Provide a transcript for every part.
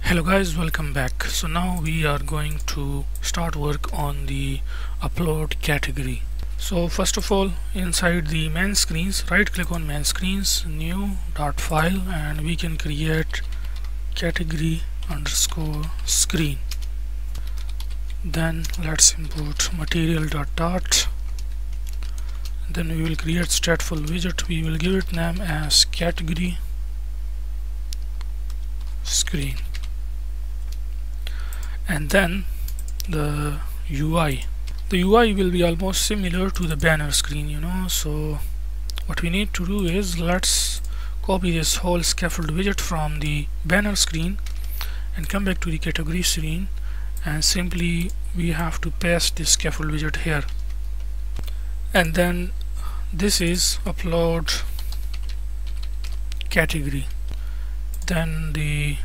Hello guys, welcome back. So now we are going to start work on the upload category. So first of all, inside the main screens, right click on main screens, new dot file, and we can create category underscore screen. Then let's import material dot. Then we will create stateful widget. We will give it name as category screen. And then the UI will be almost similar to the banner screen, so what we need to do is let's copy this whole scaffold widget from the banner screen and come back to the category screen, and simply we have to paste this scaffold widget here. And then this is upload category, then the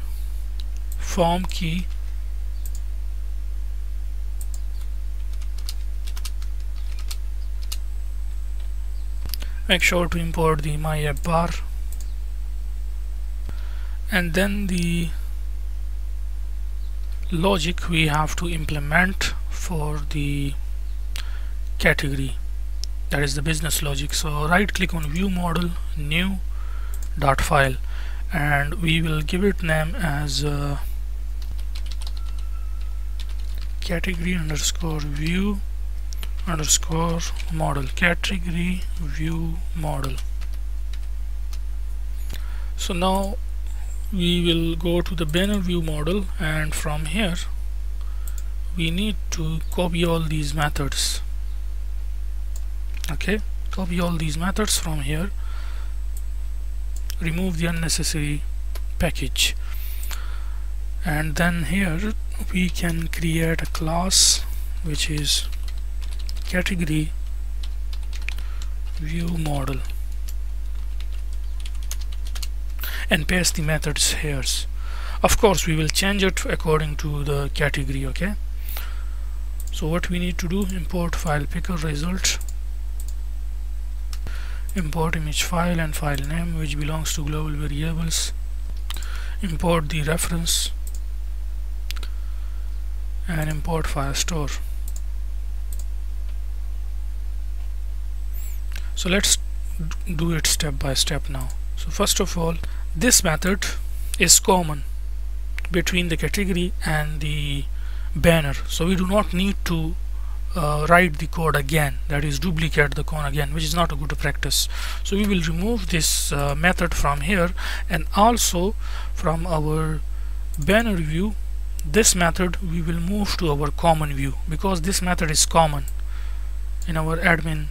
form key, make sure to import the my app bar, and then the logic we have to implement for the category, that is the business logic. So right click on view model, new dot file, and we will give it name as category underscore view underscore model, category view model. So now we will go to the banner view model, and from here we need to copy all these methods. Okay, copy all these methods from here, remove the unnecessary package, and then here we can create a class which is category view model and paste the methods here. Of course we will change it according to the category. Okay, so what we need to do, import file picker result, import image file and file name which belongs to global variables, import the reference, and import file store. So let's do it step by step now. So first of all, this method is common between the category and the banner, so we do not need to write the code again, that is duplicate the code again, which is not a good practice. So we will remove this method from here, and also from our banner view this method we will move to our common view, because this method is common in our admin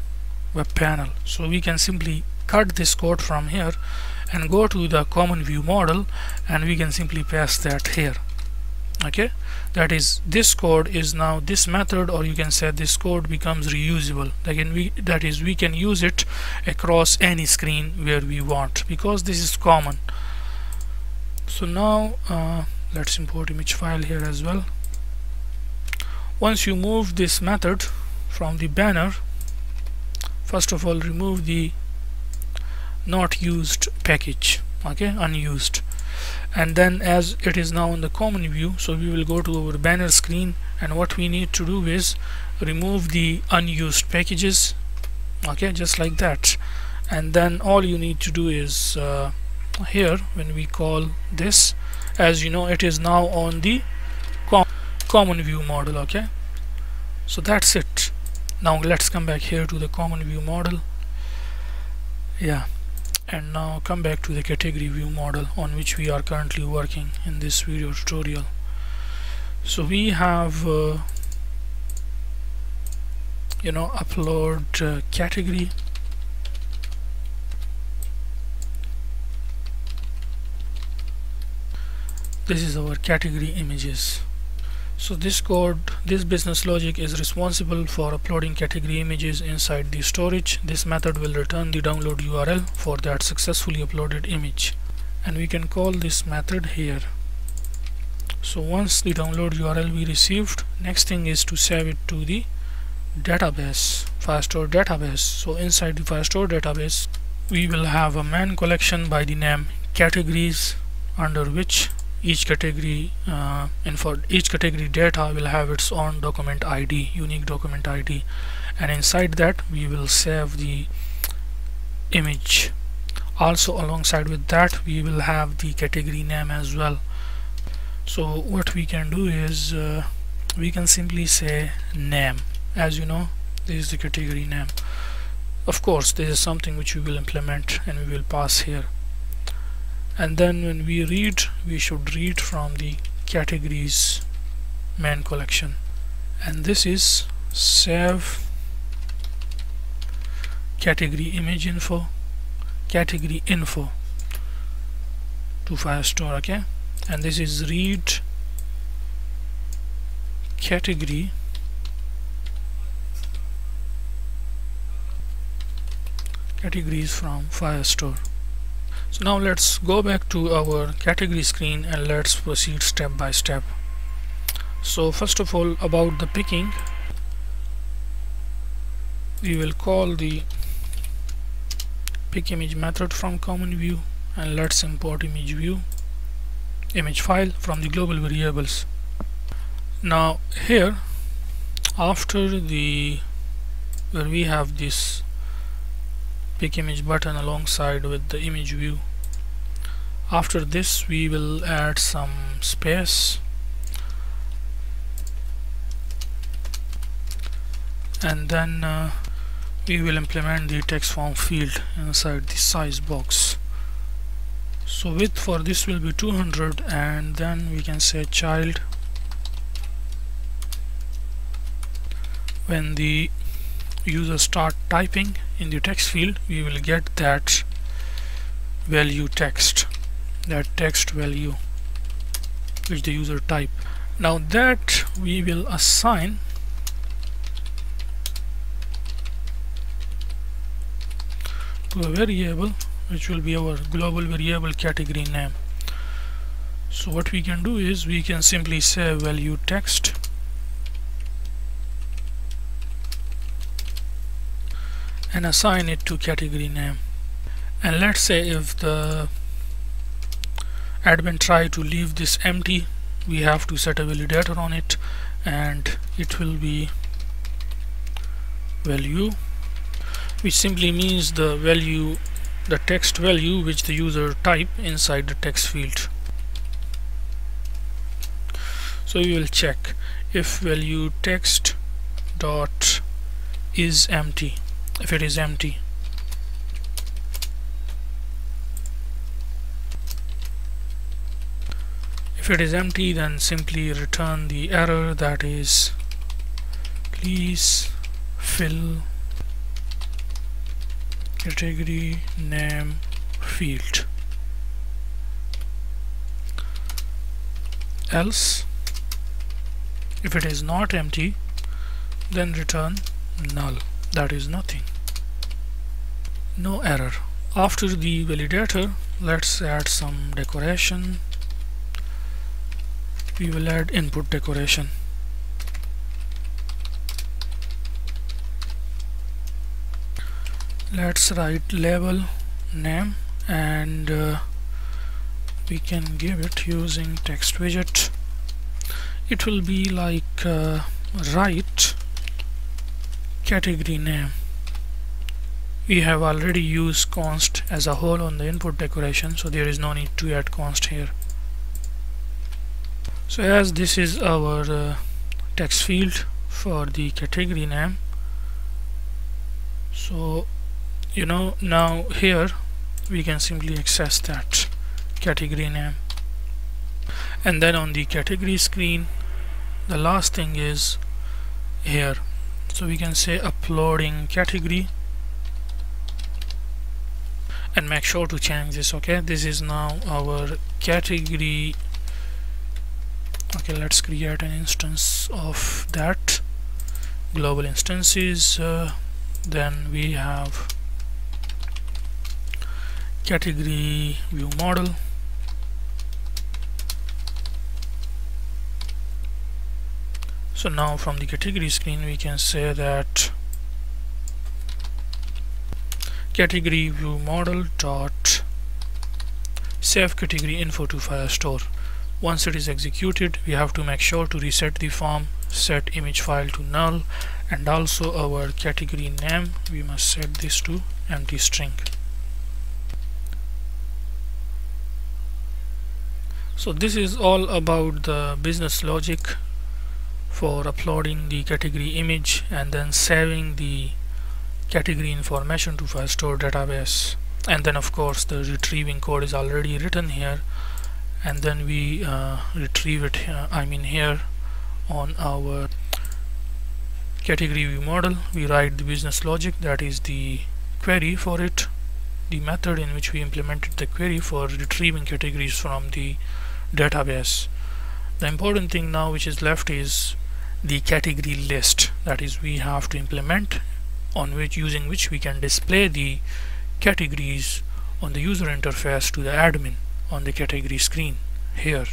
web panel. So we can simply cut this code from here and go to the common view model, and we can simply paste that here. Okay, that is, this code is now this method, or you can say this code becomes reusable. Again, that is, we can use it across any screen where we want, because this is common. So now let's import image file here as well. Once you move this method from the banner, first of all remove the not used package, okay, unused, and then as it is now in the common view, so we will go to our banner screen, and what we need to do is remove the unused packages, okay, just like that. And then all you need to do is here when we call this, as you know, it is now on the common view model. Okay, so that's it. Now let's come back here to the common view model, and now come back to the category view model on which we are currently working in this video tutorial. So we have upload category, this is our category images. So this code, this business logic is responsible for uploading category images inside the storage. This method will return the download URL for that successfully uploaded image, and we can call this method here. So once the download URL we received, next thing is to save it to the database, Firestore database. So inside the Firestore database we will have a main collection by the name categories, under which each category and for each category data will have its own document ID, unique document ID, and inside that we will save the image. Also alongside with that we will have the category name as well. So what we can do is we can simply say name. As you know, this is the category name. Of course this is something which we will implement and we will pass here, and then when we read, we should read from the categories main collection, and this is save category image info, category info to Firestore. Okay, and this is read category categories from Firestore. So now let's go back to our category screen and let's proceed step by step. So first of all, about the picking, we will call the pick image method from common view, and let's import image file from the global variables. Now here, after where we have this pick image button alongside with the image view, after this we will add some space, and then we will implement the text form field inside the size box. So width for this will be 200, and then we can say child. When the user start typing in the text field, we will get that value text, that text value which the user type. Now that we will assign to a variable which will be our global variable category name. So what we can do is we can simply say value text and assign it to category name. And let's say if the admin try to leave this empty, we have to set a validator on it, and it will be value, which simply means the value, the text value which the user type inside the text field. So we will check if value text dot is empty. If it is empty, then simply return the error, that is please fill category name field. Else, if it is not empty, then return null, that is nothing, no error. After the validator, let's add some decoration. We will add input decoration. Let's write label name, and we can give it using text widget. It will be like write category name. We have already used const as a whole on the input decoration, so there is no need to add const here. So as this is our text field for the category name, so you know, now here we can simply access that category name. And then on the category screen, the last thing is here, so we can say uploading category, and make sure to change this. Okay, this is now our category. Okay, let's create an instance of that, global instances. Then we have category view model, so now from the category screen we can say that category view model dot save category info to Firestore. Once it is executed, we have to make sure to reset the form, set image file to null, and also our category name, we must set this to empty string. So this is all about the business logic for uploading the category image and then saving the category information to FileStore database. And then of course the retrieving code is already written here, and then we retrieve it here on our category view model. We write the business logic, that is the query for it, the method in which we implemented the query for retrieving categories from the database. The important thing now which is left is the category list, that is we have to implement on which using which we can display the categories on the user interface to the admin on the category screen here.